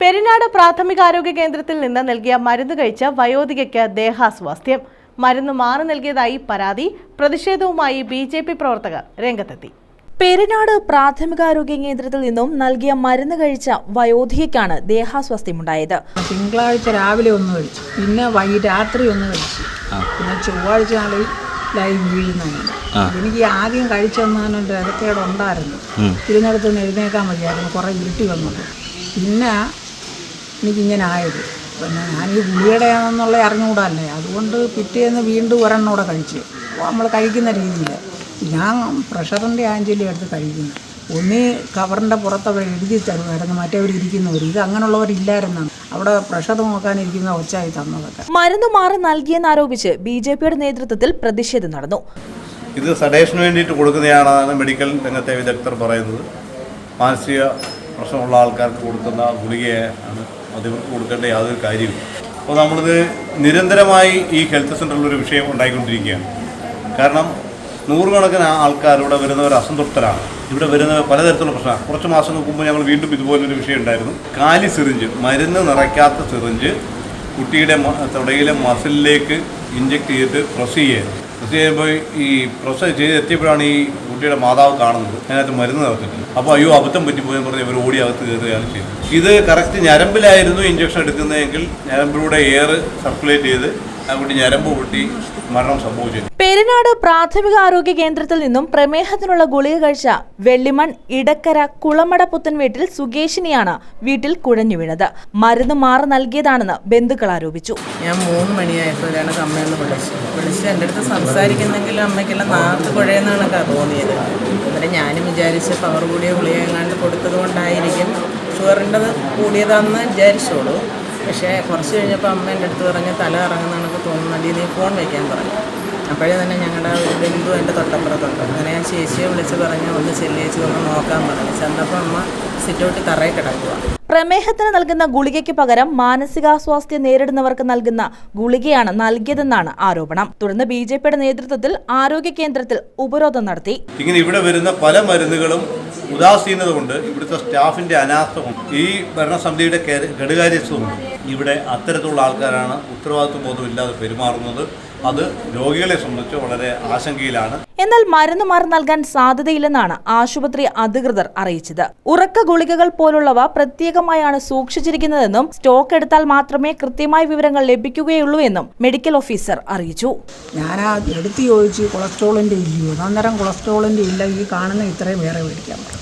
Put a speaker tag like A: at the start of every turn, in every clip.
A: പെരിനാട് പ്രാഥമികാരോഗ്യ കേന്ദ്രത്തിൽ നിന്ന് നൽകിയ മരുന്ന് കഴിച്ച വയോധികയ്ക്ക് ദേഹാസ്വാസ്ഥ്യം. മരുന്ന് മാറി നൽകിയതായി പരാതി. പ്രതിഷേധവുമായി ബിജെപി പ്രവർത്തകർ രംഗത്തെത്തി.
B: പെരിനാട് പ്രാഥമികാരോഗ്യ കേന്ദ്രത്തിൽ നിന്നും നൽകിയ മരുന്ന് കഴിച്ച വയോധികയ്ക്കാണ് ദേഹാസ്വാസ്ഥ്യമുണ്ടായത്.
C: തിങ്കളാഴ്ച രാവിലെ ഒന്ന് കഴിച്ചു, പിന്നെ രാത്രി ഒന്ന് കഴിച്ചു, പിന്നെ ചൊവ്വാഴ്ച നാളിൽ ലൈവ് വീഴുന്നതാണ്. എനിക്ക് ആദ്യം കഴിച്ചെന്നാണ് രഥക്കേടുണ്ടായിരുന്നു. ഇരുന്നിടത്ത് നിന്ന് എഴുന്നേക്കാൻ മതിയായിരുന്നു, കുറേ ഇരുട്ടി വന്നത്. പിന്നെ എനിക്കിങ്ങനെ ആയത്. പിന്നെ ഞാൻ ഈ ഗുളികയുടെയാണെന്നുള്ള അറിഞ്ഞുകൂടാല്ലേ, അതുകൊണ്ട് പിറ്റേന്ന് വീണ്ടും ഒരെണ്ണൂടെ കഴിച്ചു. നമ്മൾ കഴിക്കുന്ന രീതിയിൽ ഞാൻ പ്രഷറിൻ്റെ ആഞ്ചലി എടുത്ത് കഴിക്കുന്നു. ഒന്നീ കവറിൻ്റെ പുറത്ത് അവർ എഴുതി തരുമായിരുന്നു, മറ്റേവർ ഇരിക്കുന്നവർ. ഇത് അങ്ങനെയുള്ളവരില്ലായിരുന്നാണ് അവിടെ പ്രഷർ നോക്കാനിരിക്കുന്ന ഒച്ചായി തന്നതൊക്കെ.
B: മരുന്ന് മാറി നൽകിയെന്നാരോപിച്ച് ബിജെപിയുടെ നേതൃത്വത്തിൽ പ്രതിഷേധം നടന്നു.
D: ഇത് സഡേഷന് വേണ്ടിയിട്ട് കൊടുക്കുന്നതാണെന്നാണ് മെഡിക്കൽ രംഗത്തെ വിദഗ്ധർ പറയുന്നത്. മാനസിക പ്രശ്നമുള്ള ആൾക്കാർക്ക് കൊടുക്കുന്ന ഗുളികയാണ് അതിവർക്ക് കൊടുക്കേണ്ട യാതൊരു കാര്യവും. അപ്പോൾ നമ്മളിത് നിരന്തരമായി ഈ ഹെൽത്ത് സെൻ്ററിലൊരു വിഷയം ഉണ്ടായിക്കൊണ്ടിരിക്കുകയാണ്. കാരണം നൂറുകണക്കിന് ആൾക്കാർ ഇവിടെ വരുന്നവർ അസംതൃപ്തരാണ്. ഇവിടെ വരുന്ന പലതരത്തിലുള്ള പ്രശ്നമാണ്. കുറച്ച് മാസങ്ങൾക്ക് മുമ്പ് ഞങ്ങൾ വീണ്ടും ഇതുപോലൊരു വിഷയം ഉണ്ടായിരുന്നു. കാലി സിറിഞ്ച്, മരുന്ന് നിറയ്ക്കാത്ത സിറിഞ്ച് കുട്ടിയുടെ തുടയിലെ മസിലിലേക്ക് ഇഞ്ചെക്ട് ചെയ്തിട്ട് പ്രസ് ചെയ്യുമ്പോൾ ഈ പ്രസ് ചെയ്തെത്തിയപ്പോഴാണ് ഈ കുട്ടിയുടെ മാതാവ് കാണുന്നത് അതിനകത്ത് മരുന്ന് നിറച്ചിട്ടുണ്ട്. അപ്പോൾ അയ്യോ അബദ്ധം പറ്റിപ്പോയെന്ന് പറഞ്ഞ് ഇവർ ഓടി അകത്ത് കയറുകയാണ് ചെയ്തത്. ഇത് കറക്റ്റ് ഞരമ്പിലായിരുന്നു ഇഞ്ചക്ഷൻ എടുക്കുന്നതെങ്കിൽ ഞരമ്പിലൂടെ എയർ സർക്കുലേറ്റ് ചെയ്ത് ആ കുട്ടി ഞരമ്പ് പൊട്ടി മരണം സംഭവിച്ചു.
B: പെരിനാട് പ്രാഥമികാരോഗ്യ കേന്ദ്രത്തിൽ നിന്നും പ്രമേഹത്തിനുള്ള ഗുളിക കഴിച്ച വെള്ളിമൺ ഇടക്കര കുളമട പുത്തൻ വീട്ടിൽ സുകേഷിനെയാണ് വീട്ടിൽ കുഴഞ്ഞു വീണത്. മരുന്ന് മാറി നൽകിയതാണെന്ന് ബന്ധുക്കൾ ആരോപിച്ചു.
E: ഞാൻ 3 മണിയായപ്പോഴാണ് അമ്മയെന്ന് വിളിച്ച് എൻ്റെ അടുത്ത് സംസാരിക്കുന്നെങ്കിലും അമ്മയ്ക്കെല്ലാം നാക്ക് കുഴയെന്നാണ് തോന്നിയത്. അന്നേരം ഞാനും വിചാരിച്ച് പവർ കൂടിയ ഗുളിക എങ്ങാണ്ട് കൊടുത്തത് കൊണ്ടായിരിക്കും ഷുഗറിൻ്റെത് കൂടിയതാണെന്ന് വിചാരിച്ചോളൂ. പക്ഷേ കുറച്ച് കഴിഞ്ഞപ്പോൾ അമ്മ എൻ്റെ അടുത്ത് പറഞ്ഞ് തല ഇറങ്ങുന്നതെന്നൊക്കെ തോന്നുന്നുണ്ട്, നീ ഫോൺ വയ്ക്കാൻ പറഞ്ഞു. അപ്പോഴേ തന്നെ ഞങ്ങളുടെ ഒരു ബന്ധു എൻ്റെ തൊട്ടപ്പുറത്തുണ്ട്. അങ്ങനെ ഞാൻ ചേച്ചിയെ വിളിച്ച് പറഞ്ഞ് ഒന്ന് ചെല്ലിയേച്ച് ഒന്ന് നോക്കാൻ പറഞ്ഞു. ചെന്നപ്പോൾ അമ്മ സിറ്റൗട്ടിൽ തറയിൽ കിടക്കുക.
B: പ്രമേഹത്തിന് നൽകുന്ന ഗുളികയ്ക്ക് പകരം മാനസികാസ്വാസ്ഥ്യം നേരിടുന്നവർക്ക് നൽകുന്ന ഗുളികയാണ് നൽകിയതെന്നാണ് ആരോപണം. തുടർന്ന് ബിജെപിയുടെ നേതൃത്വത്തിൽ ആരോഗ്യ കേന്ദ്രത്തിൽ ഉപരോധം നടത്തി.
D: ഇങ്ങനെ ഇവിടെ വരുന്ന പല മരുന്നുകളും ഉദാസീനത കൊണ്ട്, ഇവിടുത്തെ സ്റ്റാഫിൻ്റെ അനാസ്ഥ കൊണ്ട്, ഈ ഭരണസമിതിയുടെ കെടുകാര്യസ്ഥവും ഇവിടെ അത്തരത്തിലുള്ള ആൾക്കാരാണ് ഉത്തരവാദിത്വ ബോധമില്ലാതെ പെരുമാറുന്നത്. അത് രോഗികളെ സംബന്ധിച്ച് വളരെ ആശങ്കയിലാണ്.
B: എന്നാൽ മരുന്ന് മാറി നൽകാൻ സാധ്യതയില്ലെന്നാണ് ആശുപത്രി അധികൃതർ അറിയിച്ചത്. ഉറക്ക ഗുളികകൾ പോലുള്ളവ പ്രത്യേകമായാണ് സൂക്ഷിച്ചിരിക്കുന്നതെന്നും സ്റ്റോക്ക് എടുത്താൽ മാത്രമേ കൃത്യമായ വിവരങ്ങൾ ലഭിക്കുകയുള്ളൂ എന്നും മെഡിക്കൽ ഓഫീസർ അറിയിച്ചു.
C: ഞാൻ എടുത്ത് ചോദിച്ചു, കൊളസ്ട്രോളിൻ്റെ ഇല്ലയോ? അന്നേരം കൊളസ്ട്രോളിൻ്റെ ഇല്ല, ഈ കാണുന്ന ഇത്രയും വേറെ മേടിക്കാൻ പറഞ്ഞു.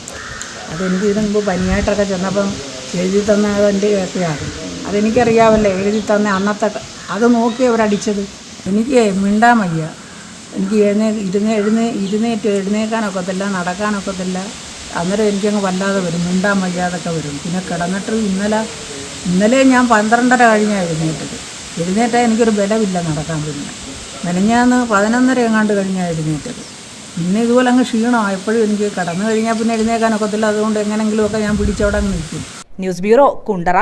C: അതെനിക്ക് ഇതിന് മുമ്പ് പനിയായിട്ടൊക്കെ ചെന്നപ്പം എഴുതി തന്നതിൻ്റെ ഒക്കെയാണ്. അതെനിക്കറിയാമല്ലേ, എഴുതി തന്ന അന്നത്തെ അത് നോക്കി അവരടിച്ചത്. എനിക്ക് മിണ്ടാൻ വയ്യ, എനിക്ക് എഴുന്നേക്കാനൊക്കത്തില്ല, നടക്കാനൊക്കത്തില്ല. അന്നേരം എനിക്കങ്ങ് വല്ലാതെ വരും, മിണ്ടാൻ വയ്യാതൊക്കെ വരും. പിന്നെ കിടന്നിട്ട് ഇന്നലെ ഞാൻ 12:30 കഴിഞ്ഞാൽ എഴുന്നേറ്റാൽ എനിക്കൊരു ബലമില്ല നടക്കാൻ. പിന്നെ മെനഞ്ഞാന്ന് 11:30 എങ്ങാണ്ട് കഴിഞ്ഞാൽ എഴുന്നേറ്റത്. പിന്നെ ഇതുപോലെ അങ്ങ് ക്ഷീണമാണ് എപ്പോഴും. എനിക്ക് കിടന്നു കഴിഞ്ഞാൽ പിന്നെ എഴുന്നേക്കാനൊക്കത്തില്ല. അതുകൊണ്ട് എങ്ങനെങ്കിലുമൊക്കെ ഞാൻ പിടിച്ചവിടെ അങ്ങ് നിൽക്കും.
B: News bureau, Kundara.